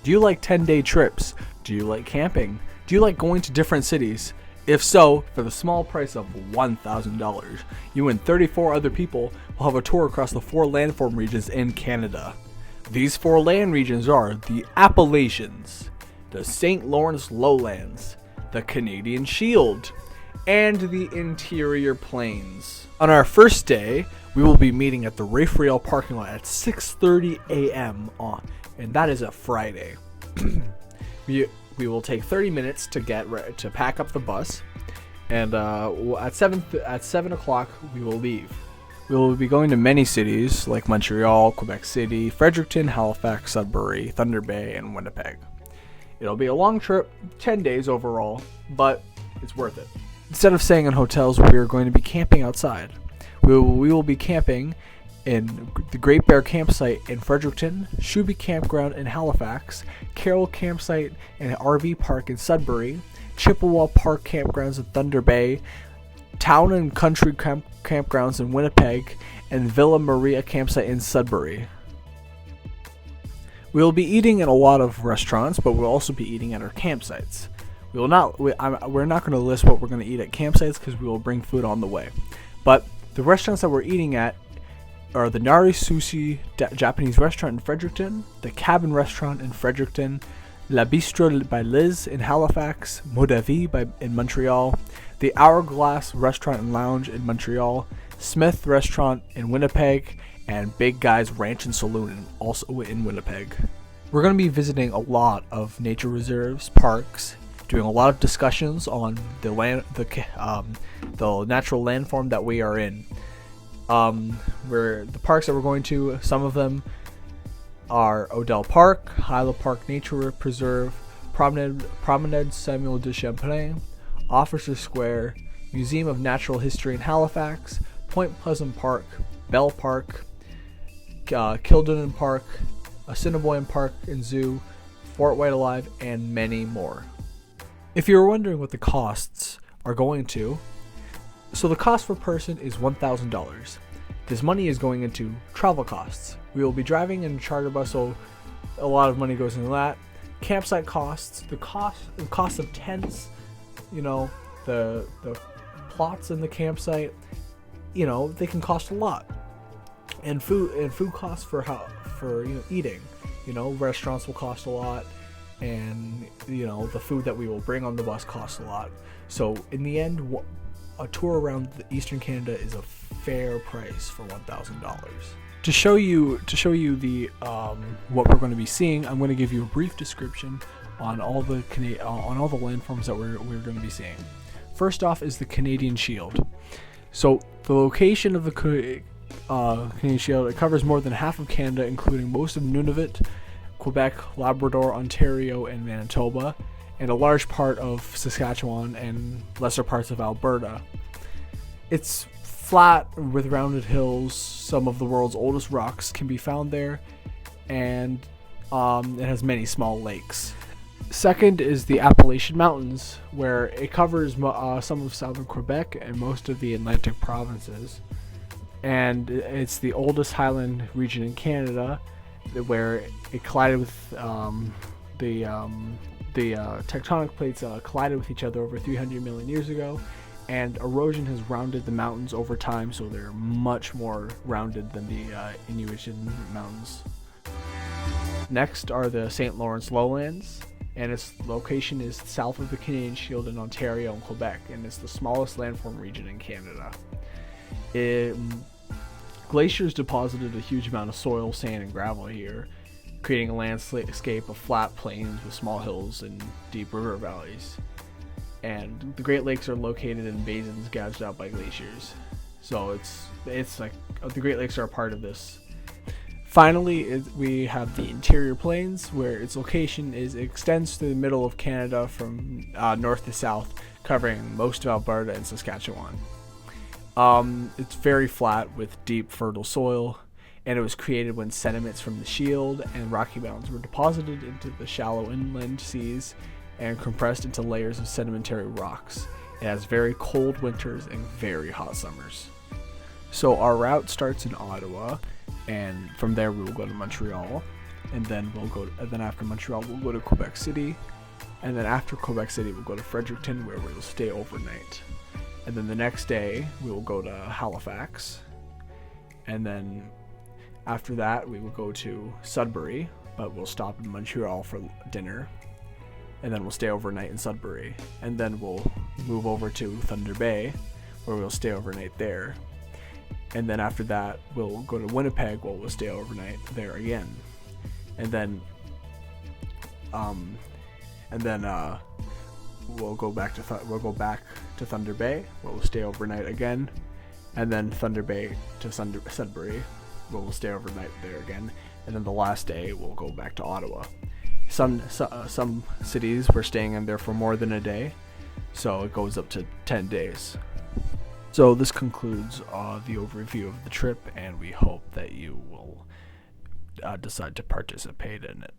Do you like 10-day trips? Do you like camping? Do you like going to different cities? If so, for the small price of $1,000, you and 34 other people will have a tour across the 4 landform regions in Canada. These 4 land regions are the Appalachians, the St. Lawrence Lowlands, the Canadian Shield, and the Interior Plains. On our first day, we will be meeting at the Raphael parking lot at 6:30 a.m. And that is a Friday. We will take 30 minutes to to pack up the bus, and at 7 o'clock we will leave. We will be going to many cities like Montreal, Quebec City, Fredericton, Halifax, Sudbury, Thunder Bay, and Winnipeg. It'll be a long trip, 10 days overall, but it's worth it. Instead of staying in hotels, we are going to be camping outside. We will be camping in the Great Bear Campsite in Fredericton, Shuby Campground in Halifax, Carroll Campsite and RV Park in Sudbury, Chippewa Park Campgrounds in Thunder Bay, Town and Country Campgrounds in Winnipeg, and Villa Maria Campsite in Sudbury. We will be eating in a lot of restaurants, but we'll also be eating at our campsites. We're not going to list what we're going to eat at campsites because we will bring food on the way. But the restaurants that we're eating at are the Nari Sushi Japanese restaurant in Fredericton, the Cabin restaurant in Fredericton, La Bistro by Liz in Halifax, Modavi in Montreal, the Hourglass restaurant and lounge in Montreal, Smith restaurant in Winnipeg, and Big Guy's Ranch and Saloon also in Winnipeg. We're going to be visiting a lot of nature reserves, parks, doing a lot of discussions on the natural landform that we are in. Where the parks that we're going to, some of them are Odell Park, Hyla Park Nature Preserve, Promenade Samuel de Champlain, Officer Square, Museum of Natural History in Halifax, Point Pleasant Park, Bell Park, Kildonan Park, Assiniboine Park and Zoo, Fort White Alive, and many more. If you're wondering what the costs are going to, so the cost per person is $1,000. This money is going into travel costs. We will be driving in a charter bus, so a lot of money goes into that. Campsite costs, the cost of tents, the plots in the campsite, they can cost a lot. And food costs for eating. Restaurants will cost a lot, and the food that we will bring on the bus costs a lot. So in the end, a tour around the Eastern Canada is a fair price for $1,000. To show you the what we're going to be seeing, I'm going to give you a brief description on all the landforms that we're going to be seeing. First off is the Canadian Shield. So the location of the Canadian Shield, it covers more than half of Canada, including most of Nunavut, Quebec, Labrador, Ontario, and Manitoba, and a large part of Saskatchewan and lesser parts of Alberta. It's flat with rounded hills. Some of the world's oldest rocks can be found there, and it has many small lakes. Second is the Appalachian Mountains, where it covers some of southern Quebec and most of the Atlantic provinces. And it's the oldest highland region in Canada, where it collided with the tectonic plates collided with each other over 300 million years ago, and erosion has rounded the mountains over time, so they're much more rounded than the Inuitian mountains. Next are the St. Lawrence Lowlands, and its location is south of the Canadian Shield in Ontario and Quebec, and it's the smallest landform region in Canada. Glaciers deposited a huge amount of soil, sand, and gravel here, creating a landscape of flat plains with small hills and deep river valleys. And the Great Lakes are located in basins gouged out by glaciers. So it's like the Great Lakes are a part of this. Finally, we have the Interior Plains, where its location extends to the middle of Canada from north to south, covering most of Alberta and Saskatchewan. It's very flat with deep, fertile soil, and it was created when sediments from the Shield and Rocky Mountains were deposited into the shallow inland seas and compressed into layers of sedimentary rocks. It has very cold winters and very hot summers. So our route starts in Ottawa, and from there we will go to Montreal. and then and then after Montreal we'll go to Quebec City, and then after Quebec City we'll go to Fredericton, where we'll stay overnight, and then the next day we will go to Halifax, and then after that we will go to Sudbury, but we'll stop in Montreal for dinner, and then we'll stay overnight in Sudbury, and then we'll move over to Thunder Bay, where we'll stay overnight there, and then after that we'll go to Winnipeg, where we'll stay overnight there again, and then we'll go back to Thunder Bay, where we'll stay overnight again, and then Thunder Bay to Sudbury, where we'll stay overnight there again, and then the last day we'll go back to Ottawa. Some cities we're staying in there for more than a day, so it goes up to 10 days. So this concludes the overview of the trip, and we hope that you will decide to participate in it.